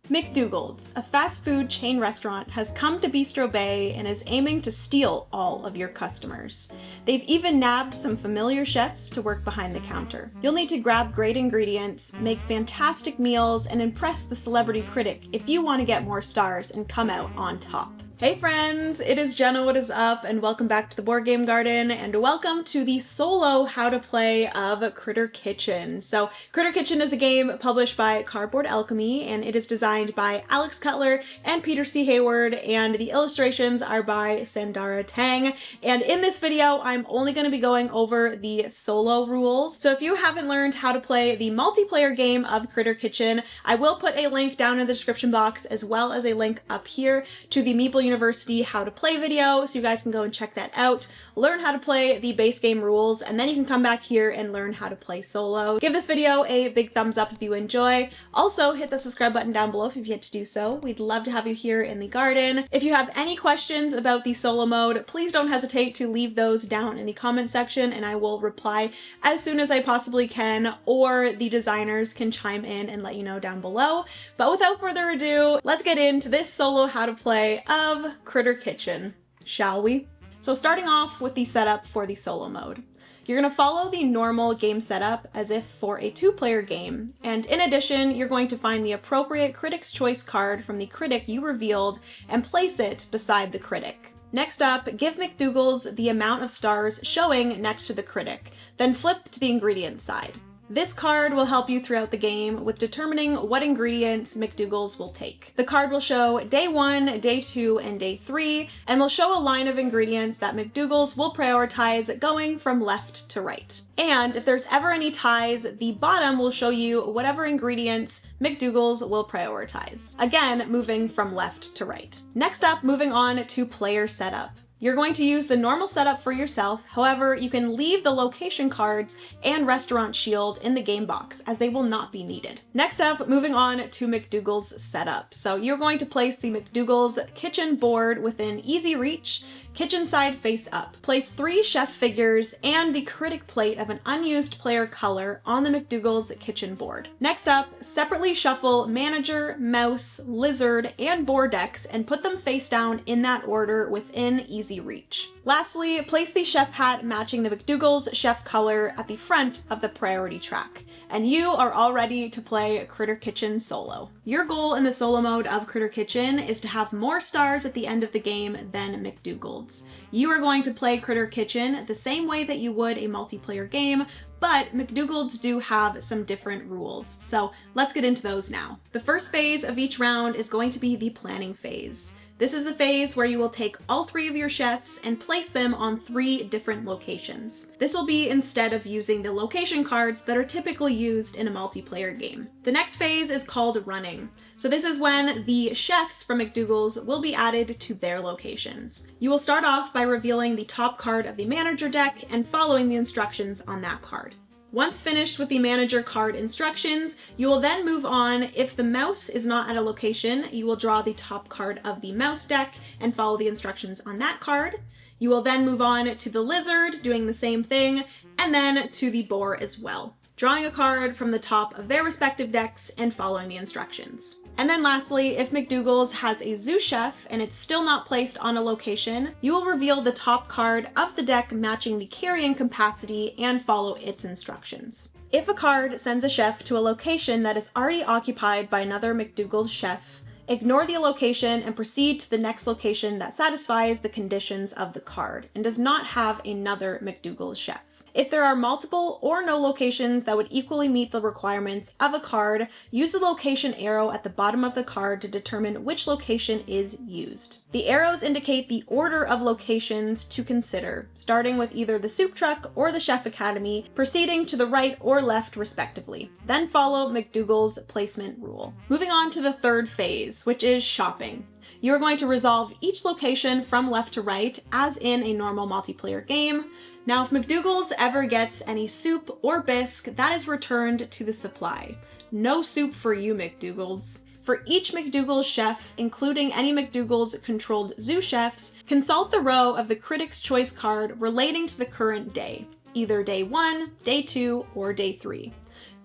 McDougall's, a fast food chain restaurant, has come to Bistro Bay and is aiming to steal all of your customers. They've even nabbed some familiar chefs to work behind the counter. You'll need to grab great ingredients, make fantastic meals, and impress the celebrity critic if you want to get more stars and come out on top. Hey friends, it is Jenna, what is up, and welcome back to the Board Game Garden, and welcome to the solo how to play of Critter Kitchen. So Critter Kitchen is a game published by Cardboard Alchemy, and it is designed by Alex Cutler and Peter C. Hayward, and the illustrations are by Sandara Tang. And in this video, I'm only going to be going over the solo rules. So if you haven't learned how to play the multiplayer game of Critter Kitchen, I will put a link down in the description box, as well as a link up here to the Meeple University how to play video, so you guys can go and check that out, learn how to play the base game rules, and then you can come back here and learn how to play solo. Give this video a big thumbs up if you enjoy. Also, hit the subscribe button down below if you've yet to do so. We'd love to have you here in the garden. If you have any questions about the solo mode, please don't hesitate to leave those down in the comment section, and I will reply as soon as I possibly can, or the designers can chime in and let you know down below. But without further ado, let's get into this solo how to play of Critter Kitchen, shall we? So starting off with the setup for the solo mode. You're going to follow the normal game setup as if for a two-player game, and in addition, you're going to find the appropriate Critic's Choice card from the critic you revealed and place it beside the critic. Next up, give McDougall's the amount of stars showing next to the critic, then flip to the ingredients side. This card will help you throughout the game with determining what ingredients McDougall's will take. The card will show day 1, day 2, and day 3, and will show a line of ingredients that McDougall's will prioritize going from left to right. And if there's ever any ties, the bottom will show you whatever ingredients McDougall's will prioritize. Again, moving from left to right. Next up, moving on to player setup. You're going to use the normal setup for yourself, however, you can leave the location cards and restaurant shield in the game box, as they will not be needed. Next up, moving on to McDougall's setup. So you're going to place the McDougall's kitchen board within easy reach, kitchen side face up. Place 3 chef figures and the critic plate of an unused player color on the McDougall's kitchen board. Next up, separately shuffle manager, mouse, lizard, and board decks and put them face down in that order within easy reach. Lastly, place the chef hat matching the McDougall's chef color at the front of the priority track, and you are all ready to play Critter Kitchen solo. Your goal in the solo mode of Critter Kitchen is to have more stars at the end of the game than McDougall's. You are going to play Critter Kitchen the same way that you would a multiplayer game, but McDougall's do have some different rules, so let's get into those now. The first phase of each round is going to be the planning phase. This is the phase where you will take all 3 of your chefs and place them on 3 different locations. This will be instead of using the location cards that are typically used in a multiplayer game. The next phase is called running. So this is when the chefs from McDougall's will be added to their locations. You will start off by revealing the top card of the manager deck and following the instructions on that card. Once finished with the manager card instructions, you will then move on. If the mouse is not at a location, you will draw the top card of the mouse deck and follow the instructions on that card. You will then move on to the lizard, doing the same thing, and then to the boar as well, drawing a card from the top of their respective decks and following the instructions. And then lastly, if McDougall's has a zoo chef and it's still not placed on a location, you will reveal the top card of the deck matching the carrying capacity and follow its instructions. If a card sends a chef to a location that is already occupied by another McDougall's chef, ignore the location and proceed to the next location that satisfies the conditions of the card and does not have another McDougall's chef. If there are multiple or no locations that would equally meet the requirements of a card, use the location arrow at the bottom of the card to determine which location is used. The arrows indicate the order of locations to consider, starting with either the soup truck or the chef academy, proceeding to the right or left respectively. Then follow McDougall's placement rule. Moving on to the third phase, which is shopping. You are going to resolve each location from left to right as in a normal multiplayer game. Now, if McDougall's ever gets any soup or bisque, that is returned to the supply. No soup for you, McDougall's. For each McDougall's chef, including any McDougall's controlled zoo chefs, consult the row of the Critic's Choice card relating to the current day, either day 1, day 2, or day 3.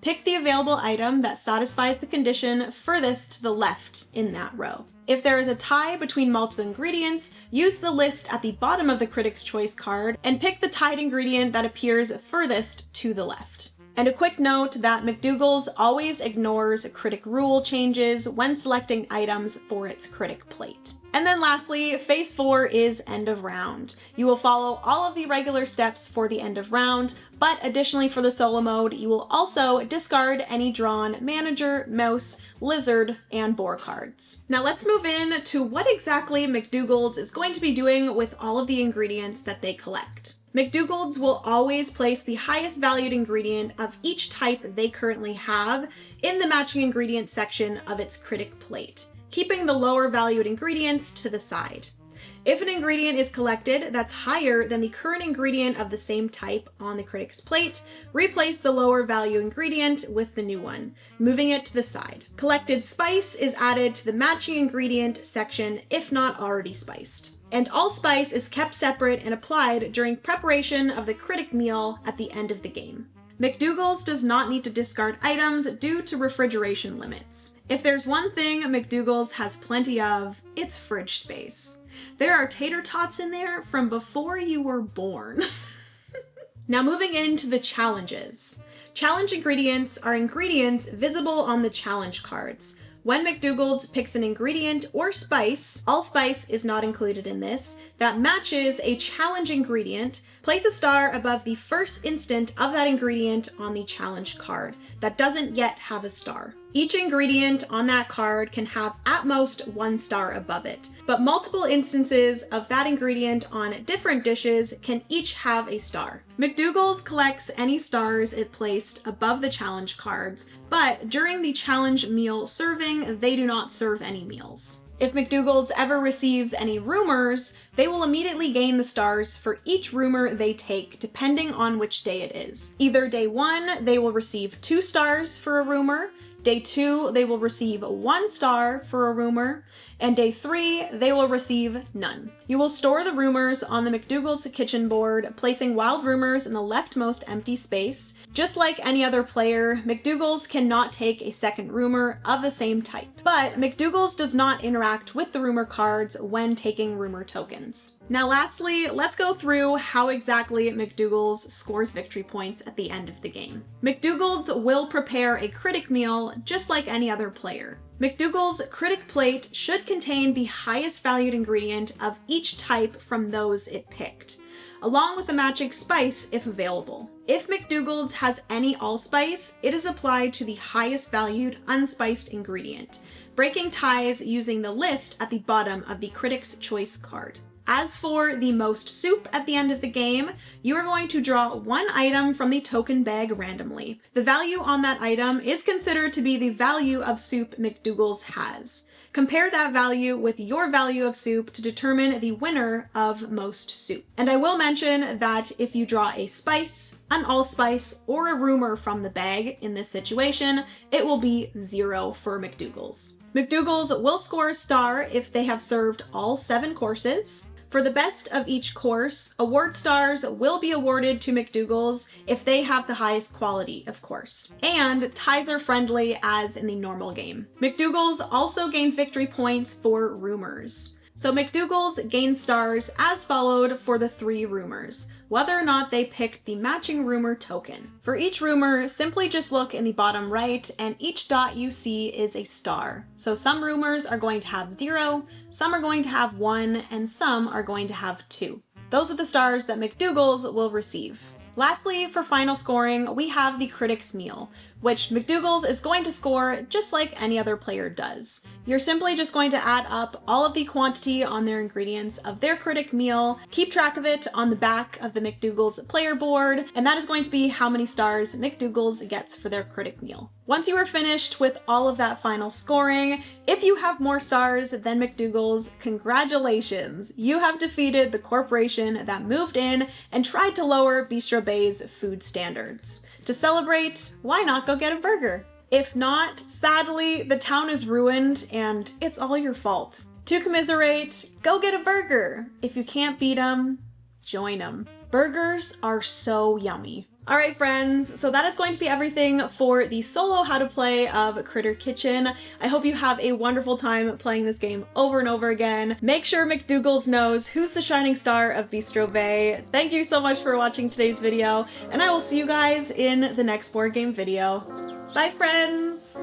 Pick the available item that satisfies the condition furthest to the left in that row. If there is a tie between multiple ingredients, use the list at the bottom of the Critic's Choice card and pick the tied ingredient that appears furthest to the left. And a quick note that McDougall's always ignores critic rule changes when selecting items for its critic plate. And then lastly, phase 4 is end of round. You will follow all of the regular steps for the end of round, but additionally for the solo mode, you will also discard any drawn manager, mouse, lizard, and boar cards. Now let's move in to what exactly McDougall's is going to be doing with all of the ingredients that they collect. McDougall's will always place the highest valued ingredient of each type they currently have in the matching ingredients section of its critic plate, keeping the lower valued ingredients to the side. If an ingredient is collected that's higher than the current ingredient of the same type on the critic's plate, replace the lower value ingredient with the new one, moving it to the side. Collected spice is added to the matching ingredient section if not already spiced. And all spice is kept separate and applied during preparation of the critic meal at the end of the game. McDougall's does not need to discard items due to refrigeration limits. If there's one thing McDougall's has plenty of, it's fridge space. There are tater tots in there from before you were born. Now moving into the challenges. Challenge ingredients are ingredients visible on the challenge cards. When McDougall's picks an ingredient or spice, all spice is not included in this, that matches a challenge ingredient, place a star above the first instant of that ingredient on the challenge card that doesn't yet have a star. Each ingredient on that card can have at most 1 star above it, but multiple instances of that ingredient on different dishes can each have a star. McDougall's collects any stars it placed above the challenge cards, but during the challenge meal serving, they do not serve any meals. If McDougall's ever receives any rumors, they will immediately gain the stars for each rumor they take, depending on which day it is. Either day 1, they will receive 2 stars for a rumor, day 2, they will receive 1 star for a rumor, and day 3, they will receive none. You will store the rumors on the McDougall's kitchen board, placing wild rumors in the leftmost empty space. Just like any other player, McDougall's cannot take a second rumor of the same type. But McDougall's does not interact with the rumor cards when taking rumor tokens. Now lastly, let's go through how exactly McDougall's scores victory points at the end of the game. McDougall's will prepare a critic meal just like any other player. McDougall's critic plate should contain the highest valued ingredient of each type from those it picked, along with the matching spice if available. If McDougall's has any allspice, it is applied to the highest valued unspiced ingredient, breaking ties using the list at the bottom of the Critic's Choice card. As for the most soup at the end of the game, you are going to draw 1 item from the token bag randomly. The value on that item is considered to be the value of soup McDougall's has. Compare that value with your value of soup to determine the winner of most soup. And I will mention that if you draw a spice, an allspice, or a rumor from the bag in this situation, it will be 0 for McDougall's. McDougall's will score a star if they have served all 7 courses. For the best of each course, award stars will be awarded to McDougall's if they have the highest quality, of course. And ties are friendly as in the normal game. McDougall's also gains victory points for rumors. So McDougall's gains stars as followed for the 3 rumors, whether or not they picked the matching rumor token. For each rumor, simply just look in the bottom right and each dot you see is a star. So some rumors are going to have 0, some are going to have 1, and some are going to have 2. Those are the stars that McDougall's will receive. Lastly, for final scoring, we have the Critic's Meal, which McDougall's is going to score just like any other player does. You're simply just going to add up all of the quantity on their ingredients of their critic meal, keep track of it on the back of the McDougall's player board, and that is going to be how many stars McDougall's gets for their critic meal. Once you are finished with all of that final scoring, if you have more stars than McDougall's, congratulations! You have defeated the corporation that moved in and tried to lower Bistro Bay's food standards. To celebrate, why not go get a burger? If not, sadly, the town is ruined and it's all your fault. To commiserate, go get a burger. If you can't beat them, join them. Burgers are so yummy. Alright friends, so that is going to be everything for the solo how to play of Critter Kitchen. I hope you have a wonderful time playing this game over and over again. Make sure McDougal's knows who's the shining star of Bistro Bay. Thank you so much for watching today's video, and I will see you guys in the next board game video. Bye friends!